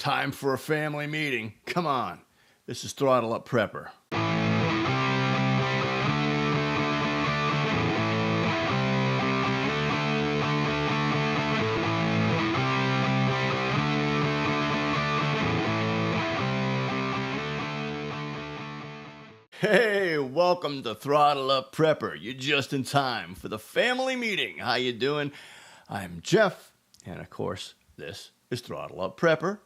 Time for a family meeting. Come on. This is Throttle Up Prepper. Hey, welcome to Throttle Up Prepper. You're just in time for the family meeting. How you doing? I'm Jeff, and of course, this is Throttle Up Prepper,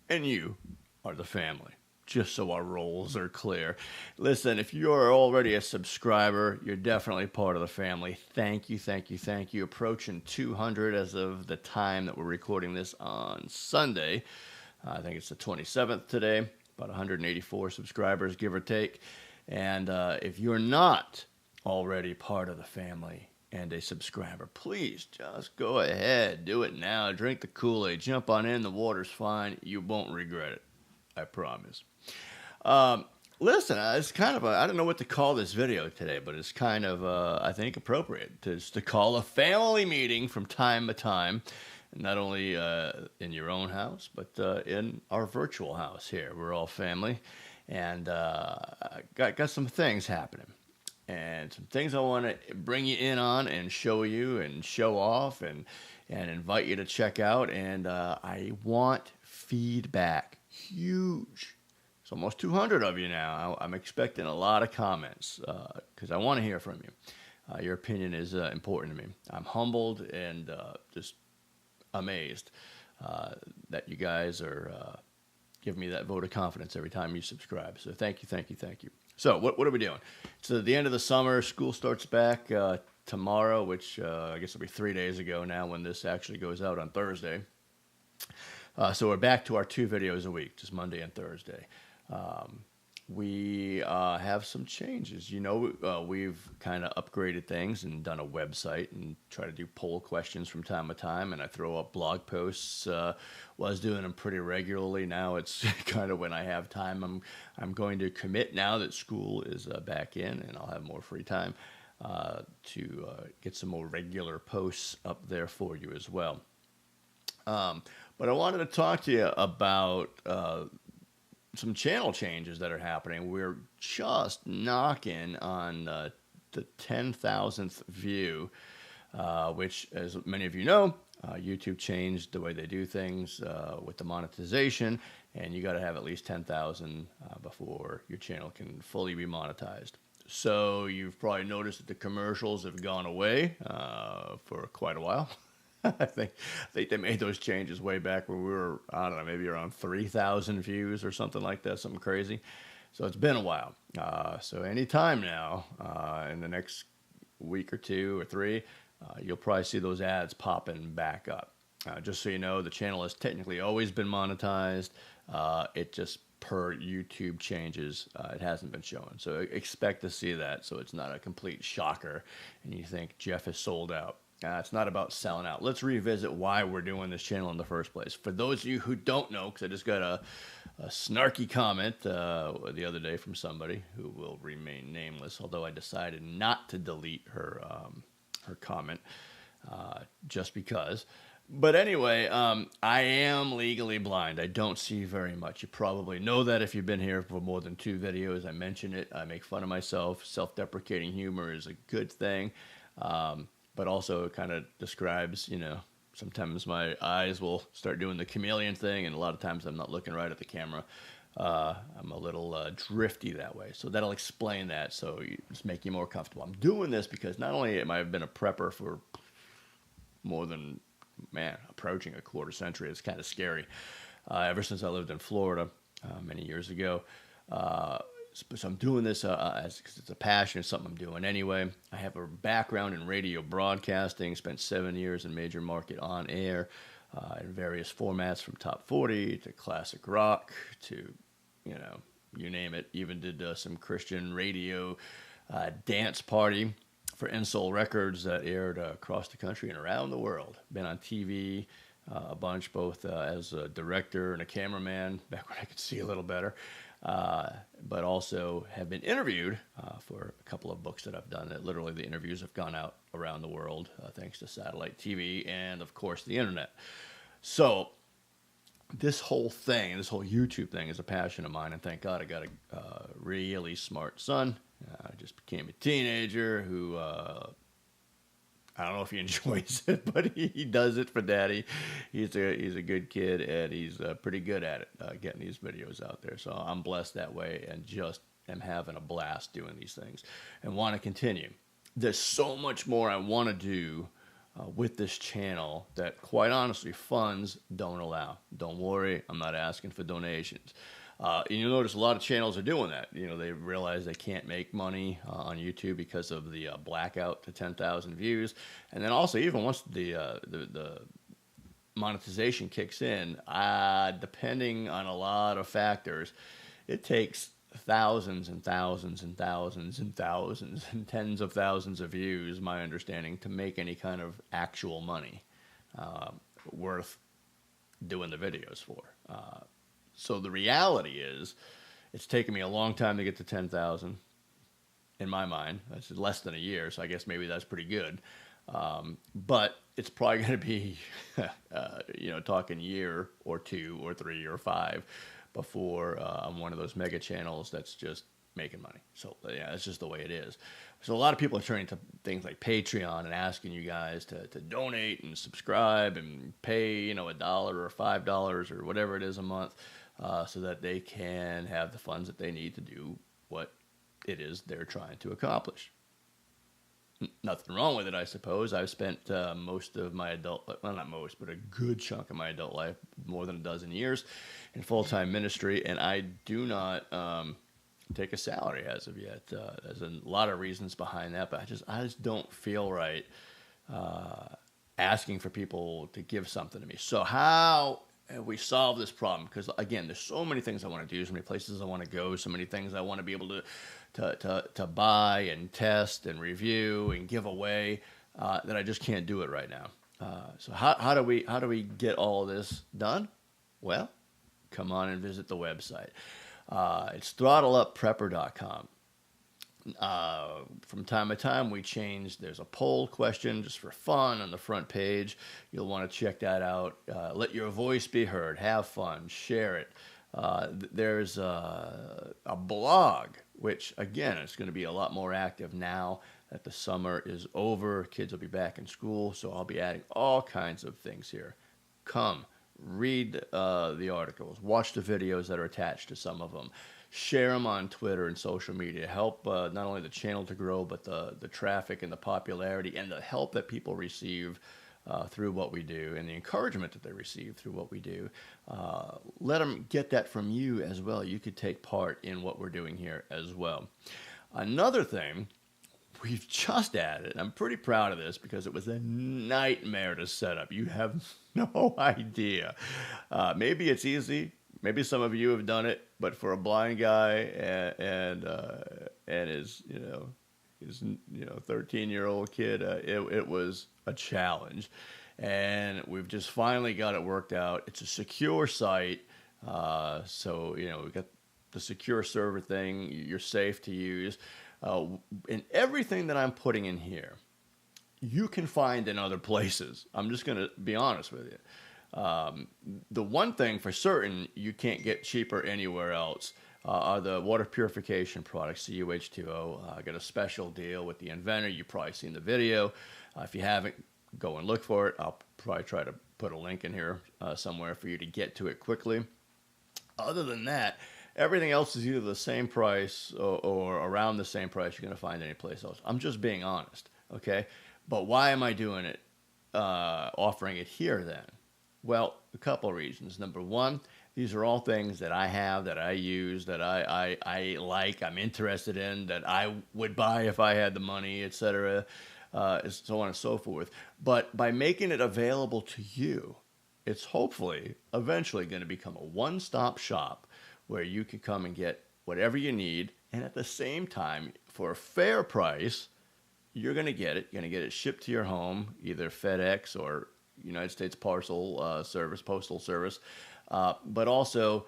and you are the family. Just so our roles are clear. Listen, if you're already a subscriber, you're definitely part of the family. Thank you, thank you, thank you. Approaching 200 as of the time that we're recording this on Sunday. I think it's the 27th today. About 184 subscribers, give or take. And if you're not already part of the family and a subscriber, please just go ahead. Do it now. Drink the Kool-Aid. Jump on in. The water's fine. You won't regret it. I promise. Listen, it's kind of I don't know what to call this video today, but it's kind of, I think, appropriate to call a family meeting from time to time. Not only in your own house, but in our virtual house here. We're all family. And got some things happening, and some things I want to bring you in on and show you and show off and invite you to check out. And I want feedback. Huge. It's almost 200 of you now. I'm expecting a lot of comments because I want to hear from you. Your opinion is important to me. I'm humbled and just amazed that you guys are give me that vote of confidence every time you subscribe. So thank you, thank you, thank you. So what are we doing? So the end of the summer, school starts back tomorrow, which I guess it'll be 3 days ago now when this actually goes out on Thursday. So we're back to our 2 videos a week, just Monday and Thursday. We have some changes. You know, we've kind of upgraded things and done a website and try to do poll questions from time to time. And I throw up blog posts. Was doing them pretty regularly. Now it's kind of when I have time. I'm going to commit now that school is back in and I'll have more free time to get some more regular posts up there for you as well. But I wanted to talk to you about some channel changes that are happening. We're just knocking on the 10,000th view, which, as many of you know, YouTube changed the way they do things with the monetization, and you got to have at least 10,000 before your channel can fully be monetized. So you've probably noticed that the commercials have gone away for quite a while. I think they made those changes way back when we were, I don't know, maybe around 3,000 views or something like that, something crazy. So it's been a while. So anytime now, in the next week or 2 or 3, you'll probably see those ads popping back up. Just so you know, the channel has technically always been monetized. It just, per YouTube changes, it hasn't been shown. So expect to see that, so it's not a complete shocker and you think Jeff is sold out. It's not about selling out. Let's revisit why we're doing this channel in the first place. For those of you who don't know, because I just got a snarky comment the other day from somebody who will remain nameless, although I decided not to delete her comment just because. But anyway, I am legally blind. I don't see very much. You probably know that if you've been here for more than 2 videos. I mention it. I make fun of myself. Self-deprecating humor is a good thing. But also it kind of describes, you know, sometimes my eyes will start doing the chameleon thing, and a lot of times I'm not looking right at the camera. I'm a little drifty that way. So that'll explain that, so just make you more comfortable. I'm doing this because not only am I been a prepper for more than, approaching a quarter century. It's kind of scary. Ever since I lived in Florida many years ago. So I'm doing this because it's a passion. It's something I'm doing anyway. I have a background in radio broadcasting. Spent 7 years in major market on air in various formats, from top 40 to classic rock to, you know, you name it. Even did some Christian radio dance party for Insole Records that aired across the country and around the world. Been on TV a bunch, both as a director and a cameraman, back when I could see a little better. But also have been interviewed for a couple of books that I've done. That literally the interviews have gone out around the world thanks to satellite TV and, of course, the internet. So this whole thing, this whole YouTube thing is a passion of mine, and thank God I got a really smart son. I just became a teenager who I don't know if he enjoys it, but he does it for daddy. He's a good kid, and he's pretty good at it, getting these videos out there. So I'm blessed that way, and just am having a blast doing these things, and want to continue. There's so much more I want to do with this channel that, quite honestly, funds don't allow. Don't worry, I'm not asking for donations. And you'll notice a lot of channels are doing that. You know, they realize they can't make money on YouTube because of the blackout to 10,000 views. And then also, even once the monetization kicks in, depending on a lot of factors, it takes thousands and thousands and thousands and thousands and tens of thousands of views, my understanding, to make any kind of actual money worth doing the videos for. So the reality is, it's taken me a long time to get to 10,000. In my mind, that's less than a year, so I guess maybe that's pretty good. But it's probably going to be, talking year or 2 or 3 or 5 before I'm one of those mega channels that's just making money. So yeah, that's just the way it is. So a lot of people are turning to things like Patreon and asking you guys to donate and subscribe and pay, $1 or $5 or whatever it is a month, so that they can have the funds that they need to do what it is they're trying to accomplish. Nothing wrong with it, I suppose. I've spent most of my well, not most, but a good chunk of my adult life, more than a dozen years, in full-time ministry, and I do not take a salary as of yet. There's a lot of reasons behind that, but I just don't feel right asking for people to give something to me. So how have we solved this problem? Because again, there's so many things I want to do, so many places I want to go, so many things I want to be able to buy and test and review and give away that I just can't do it right now. So how do we get all of this done? Well, come on and visit the website. It's throttleupprepper.com. From time to time, we change. There's a poll question just for fun on the front page. You'll want to check that out. Let your voice be heard. Have fun. Share it. There's a blog, which, again, is going to be a lot more active now that the summer is over. Kids will be back in school, so I'll be adding all kinds of things here. Come, read the articles. Watch the videos that are attached to some of them. Share them on Twitter and social media. Help not only the channel to grow, but the traffic and the popularity and the help that people receive through what we do, and the encouragement that they receive through what we do. Let them get that from you as well. You could take part in what we're doing here as well. Another thing we've just added, I'm pretty proud of this because it was a nightmare to set up. You have no idea. Maybe it's easy. Maybe some of you have done it, but for a blind guy and his 13-year-old kid, it was a challenge, and we've just finally got it worked out. It's a secure site, so we've got the secure server thing. You're safe to use, and everything that I'm putting in here, you can find in other places. I'm just going to be honest with you. The one thing for certain you can't get cheaper anywhere else are the water purification products, CuH2O. I got a special deal with the inventor. You've probably seen the video. If you haven't, go and look for it. I'll probably try to put a link in here somewhere for you to get to it quickly. Other than that, everything else is either the same price or around the same price you're going to find anyplace else. I'm just being honest, okay? But why am I doing it, offering it here then? Well, a couple of reasons. Number one, these are all things that I have, that I use, that I like, I'm interested in, that I would buy if I had the money, etc., so on and so forth. But by making it available to you, it's hopefully eventually going to become a one-stop shop where you can come and get whatever you need, and at the same time, for a fair price, you're going to get it. You're going to get it shipped to your home, either FedEx or United States Parcel Service, Postal Service, but also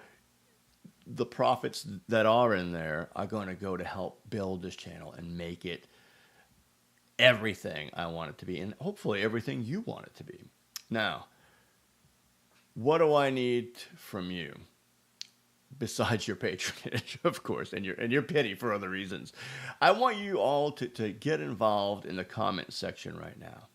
the profits that are in there are going to go to help build this channel and make it everything I want it to be, and hopefully everything you want it to be. Now, What do I need from you? Besides your patronage, of course, and your pity for other reasons. I want you all to get involved in the comment section right now.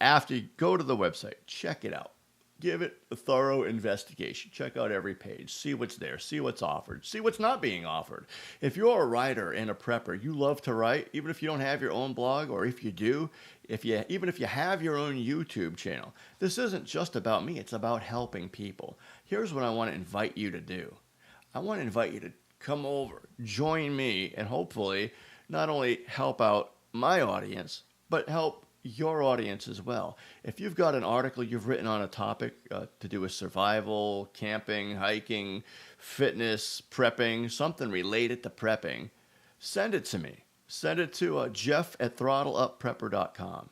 After you go to the website, check it out. Give it a thorough investigation. Check out every page. See what's there. See what's offered. See what's not being offered. If you're a writer and a prepper, you love to write, even if you don't have your own blog, or if you do, even if you have your own YouTube channel, this isn't just about me. It's about helping people. Here's what I want to invite you to do. I want to invite you to come over, join me, and hopefully not only help out my audience, but help your audience as well. If you've got an article you've written on a topic to do with survival, camping, hiking, fitness, prepping, something related to prepping, send it to me. Send it to jeff@throttleupprepper.com.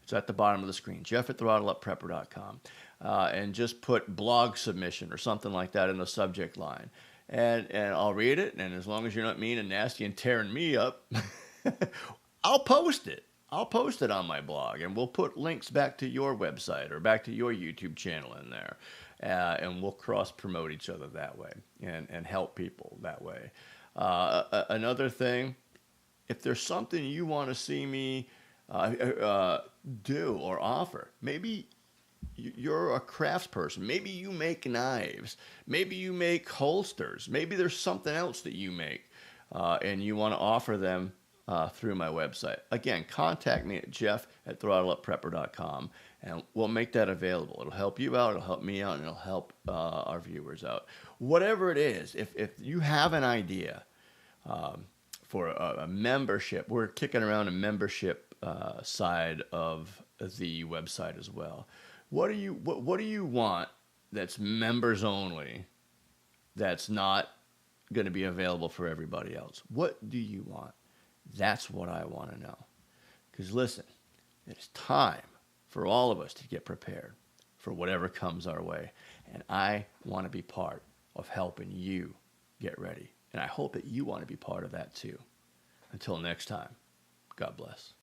It's at the bottom of the screen, jeff@throttleupprepper.com. And just put blog submission or something like that in the subject line. And I'll read it, and as long as you're not mean and nasty and tearing me up, I'll post it. I'll post it on my blog, and we'll put links back to your website or back to your YouTube channel in there, and we'll cross-promote each other that way and help people that way. Another thing, if there's something you want to see me do or offer, maybe you're a craftsperson. Maybe you make knives. Maybe you make holsters. Maybe there's something else that you make, and you want to offer them through my website. Again, contact me at jeff@throttleupprepper.com, and we'll make that available. It'll help you out, it'll help me out, and it'll help our viewers out. Whatever it is, if you have an idea for a membership, we're kicking around a membership side of the website as well. What do you want that's members only, that's not going to be available for everybody else? What do you want? That's what I want to know. Because listen, it's time for all of us to get prepared for whatever comes our way. And I want to be part of helping you get ready. And I hope that you want to be part of that too. Until next time, God bless.